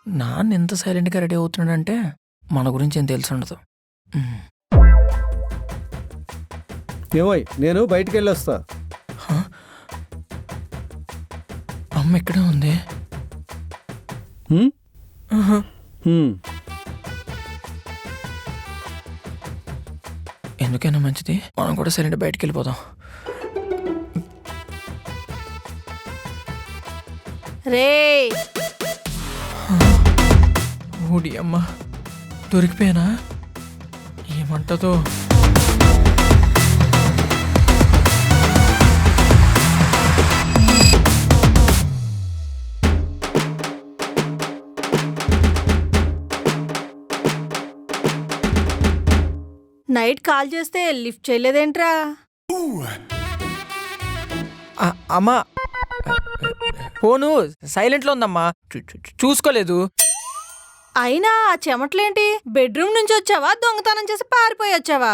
నాన్న ఎంత సైలెంట్గా రెడీ అవుతున్నాడంటే మన గురించి ఏం తెలిసి ఉండదు. ఏమోయ్, నేను బయటికి వెళ్ళొస్తా. అమ్మ ఇక్కడే ఉంది. హ్మ్? ఆహా. హ్మ్. ఎందుకైనా మంచిది మనం కూడా సైలెంట్ బయటికి వెళ్ళిపోదాం. రే ఊడి అమ్మ దొరికిపోయానా? ఏమంటదో. నైట్ కాల్ చేస్తే లిఫ్ట్ చేయలేదేంట్రా? అమ్మా ఫోను సైలెంట్లో ఉందమ్మా, చూసుకోలేదు. అయినా ఆ చెమట్లేంటి? బెడ్రూమ్ నుంచి వచ్చావా, దొంగతనం చేసి పారిపోయి వచ్చావా?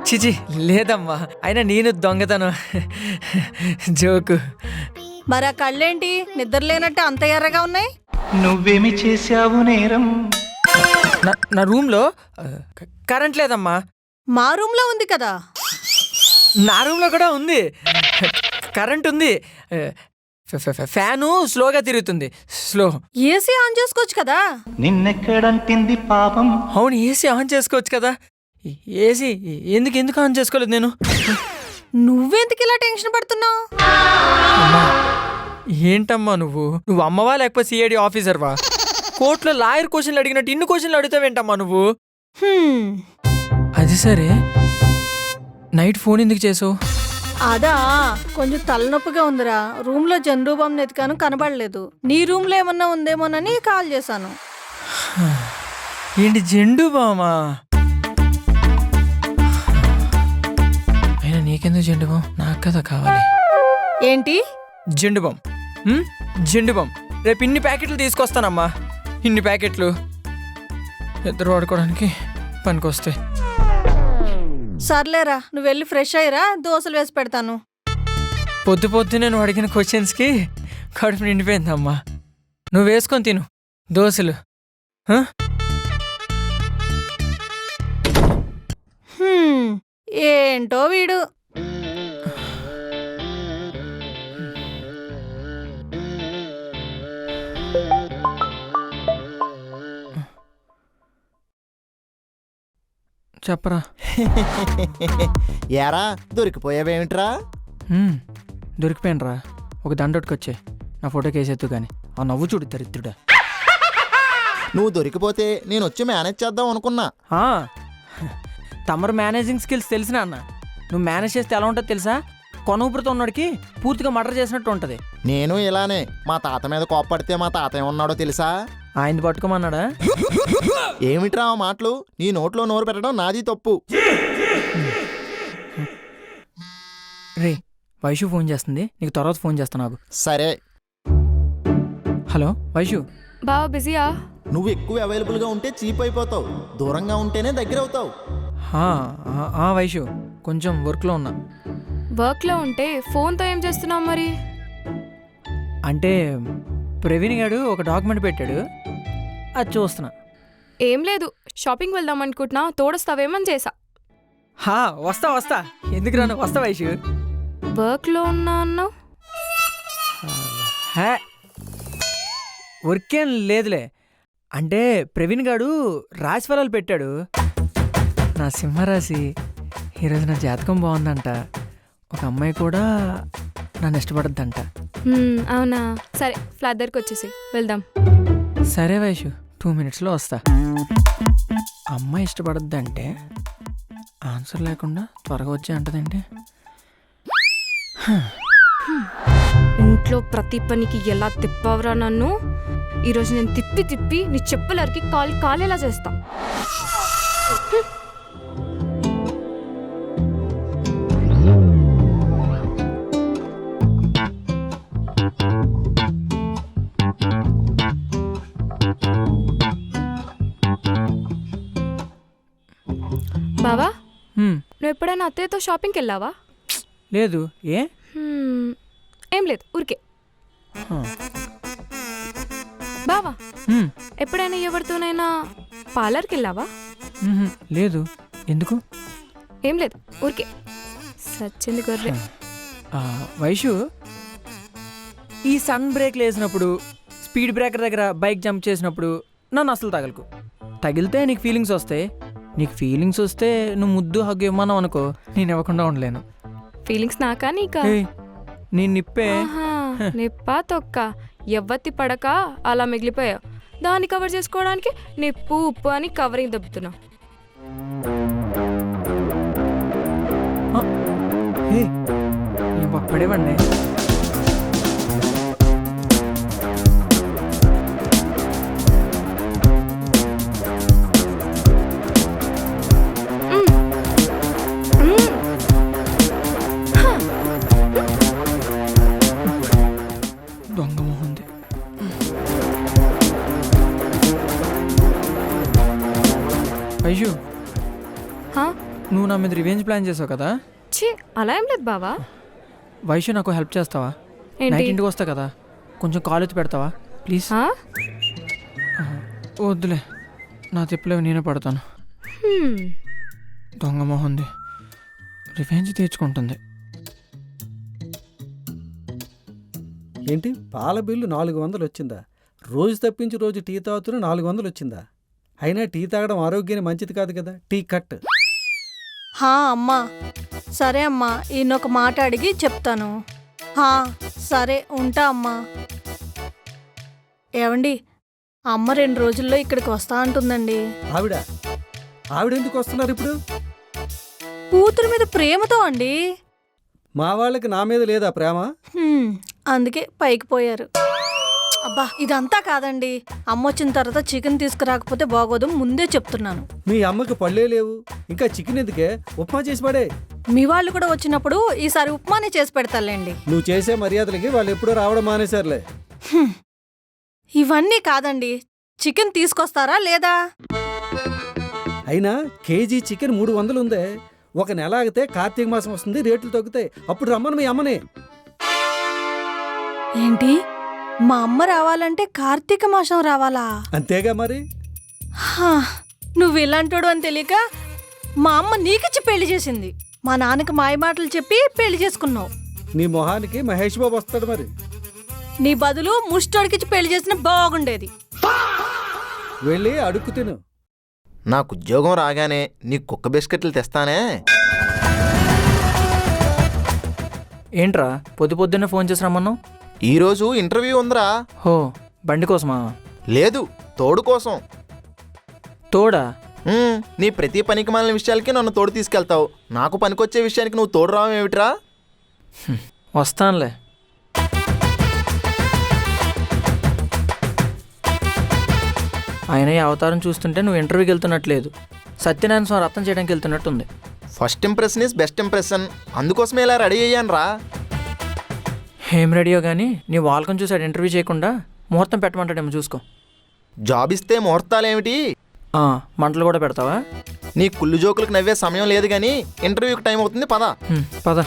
చిచి లేదమ్మా, అయినా నేను దొంగతనం జోకు. మరి ఆ కళ్ళేంటి నిద్ర లేనట్టు అంత ఎర్రగా ఉన్నాయి? నువ్వేమి చేశావు నేరం? నా రూమ్లో కరెంట్ లేదమ్మా. మా రూమ్ లో ఉంది కదా. నా రూమ్లో కూడా ఉంది, కరెంట్ ఉంది. ఫ్యాను స్లోగా తిరుగుతుంది. స్లో. ఏసీ ఆన్ చేసుకోవచ్చు కదా. నిన్నెక్కడంటింది పాపం? అవును, ఏసీ ఆన్ చేసుకోవచ్చు కదా. ఏసీ ఎందుకు ఆన్ చేసుకోలేదు నేను? నువ్వెందుకు ఇలా టెన్షన్ పడుతున్నావు? ఏంటమ్మా నువ్వు అమ్మవా లేకపోతే సిఐడి ఆఫీసర్వా? కోర్టులో లాయర్ క్వశ్చన్లు అడిగినట్టు ఇన్ని క్వశ్చన్లు అడుగుతావేంటమ్మా నువ్వు? అది సరే, నైట్ ఫోన్ ఎందుకు చేసావు? అదా, కొంచెం తలనొప్పిగా ఉందిరా. రూమ్ లో జనరూ బాంబు ఎతికాను, కనబడలేదు. నీ రూమ్ లో ఏమన్నా ఉందేమోనని కాల్ చేశాను. ఏంటి జెండు బామా? అయినా నీకెందుకు జెండు బామ్? నాకు కదా కావాలి. ఏంటి జెండు బామ్? జెండు బామ్ రేపు ఇన్ని ప్యాకెట్లు తీసుకొస్తానమ్మా. ఇన్ని ప్యాకెట్లు ఇద్దరు వాడుకోవడానికి పనికొస్తాయి. సర్లేరా, నువ్వు వెళ్ళి ఫ్రెష్ అయ్యిరా, దోశలు వేసి పెడతాను. పొద్దు నేను అడిగిన క్వశ్చన్స్కి కడుపు నిండిపోయిందమ్మా. నువ్వు వేసుకొని తిను దోశలు. ఏంటో వీడు. చెప్పరా. యారా దొరికిపోయావేమిట్రా? దొరికిపోయానురా. ఒక దండొట్టుకొచ్చే నా ఫోటో కేసేత్తు కానీ. ఆ నవ్వు చూడు దరిద్రుడా. నువ్వు దొరికిపోతే నేను వచ్చి మేనేజ్ చేద్దాం అనుకున్నా. తమరు మేనేజింగ్ స్కిల్స్ తెలిసిన అన్న. నువ్వు మేనేజ్ చేస్తే ఎలా ఉంటుందో తెలుసా? కొనూపురితో ఉన్నోడికి పూర్తిగా మర్డర్ చేసినట్టు ఉంటుంది. నేను ఇలానే మా తాత మీద కోప్పడితే మా తాత ఏమన్నాడో తెలుసా? ఆయన పట్టుకోమన్నాడా? ఏమిట్రా ఆ మాటలు? నీ నోట్లో నోరు పెట్టడం నాది తప్పు. రే వైషు ఫోన్ చేస్తుంది, నీకు తర్వాత ఫోన్ చేస్తాను నాకు. సరే. హలో వైషు. బావ బిజీయా? నువ్వు ఎక్కువ అవైలబుల్గా ఉంటే చీప్ అయిపోతావు, దూరంగా ఉంటేనే దగ్గర అవుతావు. వైషు కొంచెం వర్క్లో ఉన్నా. వర్క్లో ఉంటే ఫోన్తో ఏం చేస్తున్నావు మరి? అంటే ప్రవీణ్ గారు ఒక డాక్యుమెంట్ పెట్టాడు, అది చూస్తున్నా. ఏం లేదు, షాపింగ్ వెళ్దాం అనుకుంటున్నా, తోడొస్తావేమని చేసా. వస్తా ఎందుకు రాను, వస్తా వైషు. వర్క్లో ఉన్నా అన్నావు? వర్కేం లేదులే. అంటే ప్రవీణ్ గారు రాశి ఫలాలు పెట్టాడు. నా సింహరాశి, ఈరోజు నా జాతకం బాగుందంట. ఒక అమ్మాయి కూడా నన్ను ఇష్టపడద్దంట. అవునా, సరే ఫ్లాట్ దగ్గరికి వచ్చేసి వెళ్దాం. సరే వైషు, 2 minutesలో వస్తా. అమ్మాయి ఇష్టపడద్దంటే ఆన్సర్ లేకుండా త్వరగా వచ్చే అంటదంటే. ఇంట్లో ప్రతి పనికి ఎలా తిప్పవరా నన్ను? ఈరోజు నేను తిప్పి నీ చెప్పులరికి కాలేలా చేస్తా. బావా, నువ్వు ఎప్పుడైనా అత్తయ్యతో షాపింగ్కి వెళ్ళావా? లేదు. ఏం లేదు, ఊరికే. బావా హ్మ్, ఎప్పుడైనా ఎవరితోనైనా పార్లర్కి వెళ్ళావా? మ్హూ, లేదు. ఎందుకు? ఏం లేదు, ఊరికే సచ్చింది గొర్రె. ఆ, వైషు, ఈ సన్ బ్రేక్లు వేసినప్పుడు, స్పీడ్ బ్రేకర్ దగ్గర బైక్ జంప్ చేసినప్పుడు నన్ను అసలు తగలకు. తగిలితే నీకు ఫీలింగ్స్ వస్తాయి. నీకు ఫీలింగ్స్ వస్తే నువ్వు ముద్దు హగ్గు ఇవ్వమన్నావు అనుకో, నేను ఇవ్వకుండా ఉండలేను. ఫీలింగ్స్ నాకా నీకా? ఏయ్, నేను నిప్పే. ఆహా, నిప్పా తొక్క ఎవ్వత్తి పడక అలా మిగిలిపోయావు. దాన్ని కవర్ చేసుకోవడానికి నిప్పు ఉప్పు అని కవరింగ్ దబ్బుతున్నా. ఏయ్, నేను పక్కడేవండి. దొంగ మొహంది. వైషు, హా? నువ్వు నా మీద రివెంజ్ ప్లాన్ చేసావు కదా. ఛీ, అలా ఏం లేదు బావా. వైషు, నాకు హెల్ప్ చేస్తావా? ఏంటి? నైట్ ఇంటికి వస్తా కదా, కొంచెం కాలు ఎత్తి పెడతావా ప్లీజ్? హా? వద్దులే, నా తిప్పలేవు నేనే పడతాను. హ్మ్. దొంగ మొహంది రివెంజ్ తీర్చుకుంటుంది. ఏంటి పాల బిల్లు 400 వచ్చిందా? రోజు తప్పించి రోజు టీ తాగుతున్నా 400 వచ్చిందా? అయినా టీ తాగడం ఆరోగ్యానికి మంచిది కాదు కదా. Tea cut. హా అమ్మా, సరే అమ్మా, ఈయనొక మాట అడిగి చెప్తాను. హా, సరే ఉంటా అమ్మా. ఏవండి, అమ్మ 2 రోజుల్లో ఇక్కడికి వస్తా అంటుందండి. ఆవిడెందుకు వస్తున్నారు ఇప్పుడు? కూతురు మీద ప్రేమతో అండి. మా వాళ్ళకి నా మీద లేదా ప్రేమ? అందుకే పైకి పోయారు. అబ్బా, ఇదంతా కాదండి. అమ్మ వచ్చిన తర్వాత చికెన్ తీసుకురాకపోతే బాగోదు, ముందే చెప్తున్నాను. మీ అమ్మకి పళ్ళే లేవు, ఇంకా చికెన్ ఎందుకే? ఉప్మా చేసి పడే. మీ వాళ్ళు కూడా వచ్చినప్పుడు ఈసారి ఉప్మానే చేసి పెడతాలేండి. నువ్వు చేసే మర్యాదలకి వాళ్ళు ఎప్పుడూ రావడం మానేశారులే. ఇవన్నీ కాదండి, చికెన్ తీసుకొస్తారా లేదా? అయినా కేజీ చికెన్ 300 ఉందే. ఒక నెల ఆగితే కార్తీక మాసం వస్తుంది, రేట్లు తగ్గుతాయి. అప్పుడు రమ్మను మీ అమ్మని. ఏంటి, మా అమ్మ రావాలంటే కార్తీక మాసం రావాలా? అంతేగా మరి. హా, నువ్వు ఇలాంటోడు అని తెలియక మా అమ్మ నీకిచ్చి పెళ్లి చేసింది. మా నాన్నకి మాయ మాటలు చెప్పి పెళ్లి చేసుకున్నావు. నీ మొహానికి మహేష్ బాబు వస్తాడు మరి. నీ బదులు ముష్టోడికిచ్చి పెళ్లి చేసిన బాగుండేది. వెళ్ళి అడుక్కు తిను. నాకు ఉద్యోగం రాగానే నీ కుక్క బిస్కెట్లు తెస్తానే. ఏంట్రా పొద్దు పొద్దున్నే ఫోన్ చేసి రమ్మన్నావు? ఈరోజు ఇంటర్వ్యూ ఉందిరా. హో, బండి కోసమా? లేదు, తోడు కోసం. తోడా? నీ ప్రతి పనికి మాలిన విషయాలకి నన్ను తోడు తీసుకెళ్తావు. నాకు పనికొచ్చే విషయానికి నువ్వు తోడు రావడం ఏమిట్రా? వస్తానులే. ఆయన ఈ అవతారం చూస్తుంటే నువ్వు ఇంటర్వ్యూకి వెళ్తున్నట్లేదు, సత్యనారాయణ స్వామి రత్నం చేయడానికి వెళ్తున్నట్టుంది. First impression is best impression. అందుకోసమే ఇలా రెడీ అయ్యాను రా. ఏం రెడీయో కానీ నీ వాళ్ళకం చూసాడు ఇంటర్వ్యూ చేయకుండా ముహూర్తం పెట్టమంటాడేమో చూసుకో. జాబ్ ఇస్తే ముహూర్తాలేమిటి? మంటలు కూడా పెడతావా? నీ కుళ్ళు జోకులకు నవ్వే సమయం లేదు కానీ ఇంటర్వ్యూకి టైం అవుతుంది, పద. పద.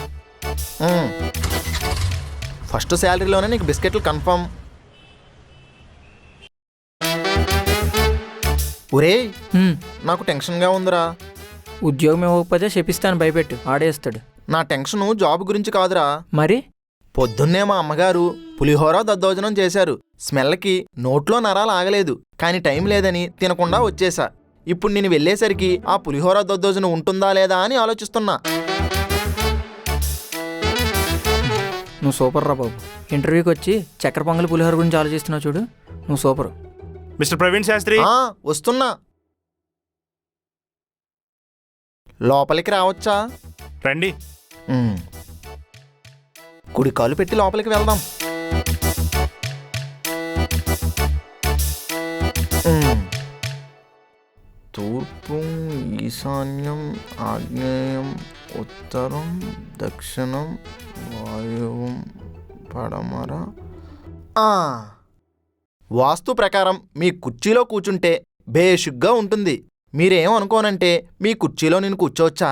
ఫస్ట్ శాలరీలోనే నీకు బిస్కెట్లు కన్ఫర్మ్. ఒరేయ్, నాకు టెన్షన్గా ఉందిరా. ఉద్యోగం ఇవ్వకపోతే చెప్పిస్తాను, భయపెట్టు, ఆడేస్తాడు. నా టెన్షను జాబ్ గురించి కాదురా. మరి పొద్దున్నే మా అమ్మగారు పులిహోర దద్దోజనం చేశారు. స్మెల్కి నోట్లో నరాలు ఆగలేదు, కానీ టైం లేదని తినకుండా వచ్చేసా. ఇప్పుడు నేను వెళ్ళేసరికి ఆ పులిహోర దద్దోజనం ఉంటుందా లేదా అని ఆలోచిస్తున్నా. నువ్వు సూపర్ రా బాబు. ఇంటర్వ్యూకి వచ్చి చక్కెర పొంగలి పులిహోర గురించి ఆలోచిస్తున్నావు చూడు, నువ్వు సూపర్. మిస్టర్ ప్రవీణ్ శాస్త్రి, వస్తున్నా. లోపలికి రావచ్చా? రండి. కుడి కాలు పెట్టి లోపలికి వెళ్దాం. తూర్పు, ఈశాన్యం, ఆగ్నేయం, ఉత్తరం, దక్షిణం, వాయువం, పడమర. వాస్తు ప్రకారం మీ కుర్చీలో కూర్చుంటే బేషుగ్గా ఉంటుంది. మీరేమనుకోనంటే మీ కుర్చీలో నేను కూర్చోవచ్చా?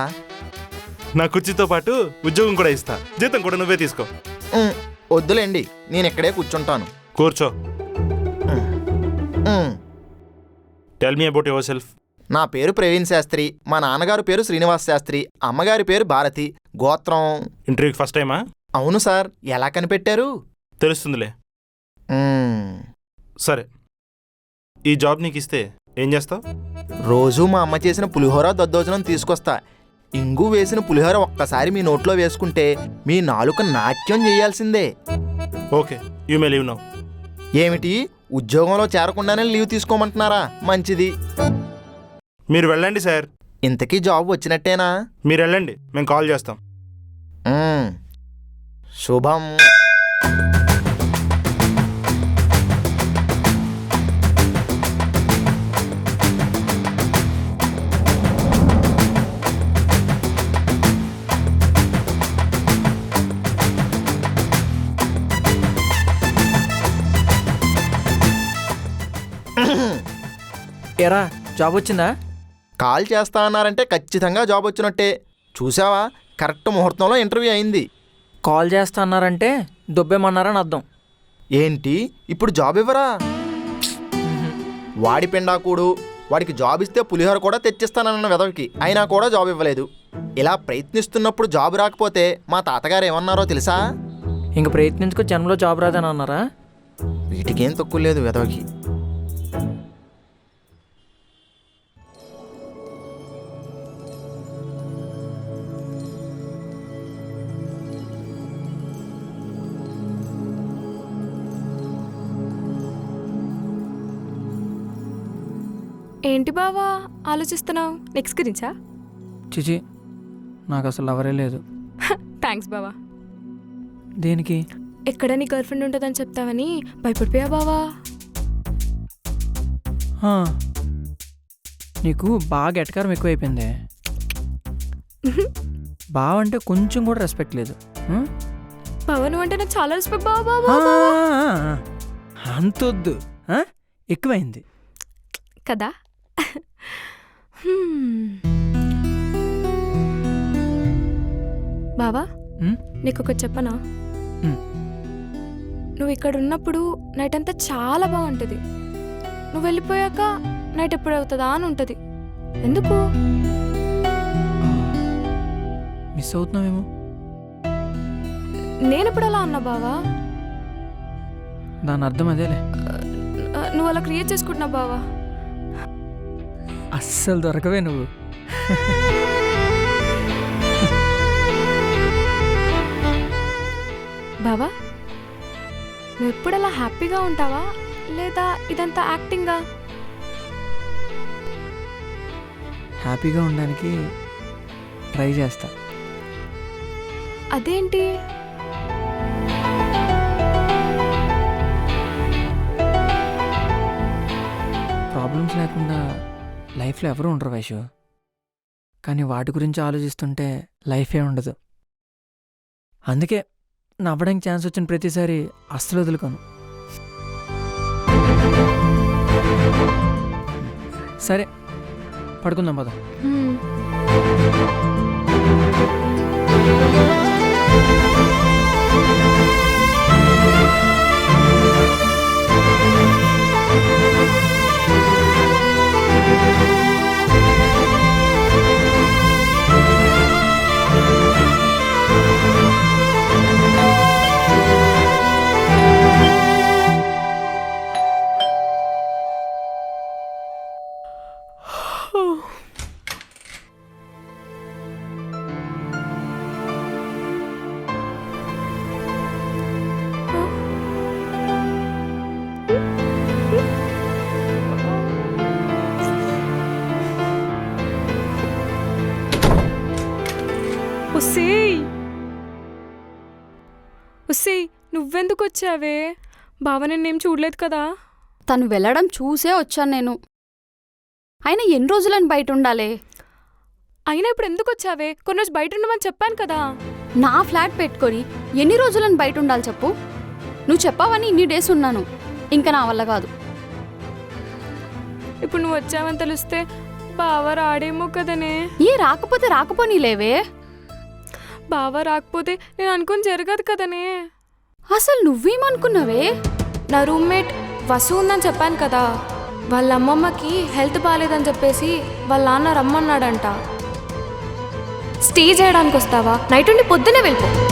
నా కుర్చీతో పాటు ఉద్యోగం కూడా ఇస్తా, జీతం కూడా నువ్వే తీసుకో. వద్దులేండి, నేను ఇక్కడే కూర్చుంటాను. కూర్చో. Tell me about your self. నా పేరు ప్రవీణ్ శాస్త్రి, మా నాన్నగారు పేరు శ్రీనివాస్ శాస్త్రి, అమ్మగారి పేరు భారతి, గోత్రం. ఇంటర్వ్యూకి ఫస్ట్ టైమా? అవును సార్. ఎలా కనిపెట్టారు? తెలుస్తుందిలే. మ్మ్. సరే, ఈ జాబ్ నీకు ఇస్తే ఏం చేస్తావు? రోజూ మా అమ్మ చేసిన పులిహోర దద్దోజనం తీసుకొస్తా. ఇంగు వేసిన పులిహోర ఒక్కసారి మీ నోట్లో వేసుకుంటే మీ నాలుక నాట్యం చేయాల్సిందే. Okay, you may leave now. ఏమిటి, ఉద్యోగంలో చేరకుండానే లీవ్ తీసుకోమంటున్నారా? మంచిది. మీరు వెళ్ళండి సార్. ఇంతకీ జాబ్ వచ్చినట్టేనా? మీరు వెళ్ళండి, మేము కాల్ చేస్తాం. మ్మ్. శుభం. ఎరా జాబ్ వచ్చిందా? కాల్ చేస్తా అన్నారంటే ఖచ్చితంగా జాబ్ వచ్చినట్టే. చూసావా, కరెక్ట్ ముహూర్తంలో ఇంటర్వ్యూ అయింది. కాల్ చేస్తా అన్నారంటే దొబ్బేమన్నారని అర్థం. ఏంటి, ఇప్పుడు జాబ్ ఇవ్వరా? వాడి పిండాకుడు, వాడికి జాబ్ ఇస్తే పులిహోర కూడా తెచ్చిస్తానన్న వెదవికి అయినా కూడా జాబ్ ఇవ్వలేదు. ఇలా ప్రయత్నిస్తున్నప్పుడు జాబ్ రాకపోతే మా తాతగారు ఏమన్నారో తెలుసా? ఇంక ప్రయత్నించుకో, జన్మలో జాబ్ రాదని అన్నారా? వీటికేం తక్కువ లేదు వెదవికి. ఏంటి బావా ఆలోచిస్తున్నావు? నెక్స్ట్ గురించా? చిచి, నాకు అసలు ఎవరే లేదు. థ్యాంక్స్ బావా. దేనికి? ఎక్కడ నీ గర్ల్ ఫ్రెండ్ ఉంటుందని చెప్తావని భయపడిపోయా బావా. ఆ, నీకు బాగా ఎటకారం ఎక్కువైపోయిందే. బావంటే కొంచెం కూడా రెస్పెక్ట్ లేదు. బావా నువ్వంటే నాకు చాలా రెస్పెక్ట్ బావా. అంతొద్దు, ఎక్కువైంది కదా. బావా నీకు ఒకటి చెప్పనా? నువ్వు ఇక్కడ ఉన్నప్పుడు నైట్ అంతా చాలా బాగుంటుంది. నువ్వు వెళ్ళిపోయాక నైట్ ఎప్పుడు అవుతుందా అని ఉంటుంది. ఎందుకు? మిస్ అవుతున్నావేమో. నేను ఇప్పుడు అలా అన్నా బావా. దాని అర్థం అదేలే. నువ్వు అలా క్రియేట్ చేసుకుంటున్నావు బావా. అస్సలు దొరకవే నువ్వు. బావా నువ్వు ఎప్పుడు అలా హ్యాపీగా ఉంటావా లేదా ఇదంతా యాక్టింగా? హ్యాపీగా ఉండడానికి ట్రై చేస్తా. అదేంటి? ప్రాబ్లమ్స్ లేకుండా లైఫ్లో ఎవరు ఉండరు వైషు. కానీ వాటి గురించి ఆలోచిస్తుంటే లైఫే ఉండదు. అందుకే నవ్వడానికి ఛాన్స్ వచ్చిన ప్రతిసారి అస్సలు వదులుకోను. సరే పడుకుందాం పద. ఉస్సేయ్ నువ్వెందుకు వచ్చావే? బావ నిన్నేం చూడలేదు కదా. తను వెళ్ళడం చూసే వచ్చాను నేను. అయినా ఎన్ని రోజులని బయట ఉండాలి? అయినా ఇప్పుడు ఎందుకు వచ్చావే? కొన్ని రోజు బయట ఉండమని చెప్పాను కదా. నా ఫ్లాట్ పెట్టుకొని ఎన్ని రోజులని బయట ఉండాలి చెప్పు? నువ్వు చెప్పావని ఇన్ని డేస్ ఉన్నాను. ఇంకా నా వల్ల కాదు. ఇప్పుడు నువ్వు వచ్చావని తెలిస్తే బావ రాడేమో కదనే. ఏ రాకపోతే రాకపోనీలేవే. బావ రాకపోతే నేను అనుకుని జరగదు కదనే. అసలు నువ్వేమనుకున్నావే? నా రూమ్మేట్ వసు ఉందని చెప్పాను కదా. వాళ్ళ అమ్మమ్మకి హెల్త్ బాగాలేదని చెప్పేసి వాళ్ళ నాన్న రమ్మన్నాడంట. స్టే చేయడానికి వస్తావా? నైట్ ఉండి పొద్దునే వెళ్ళిపో.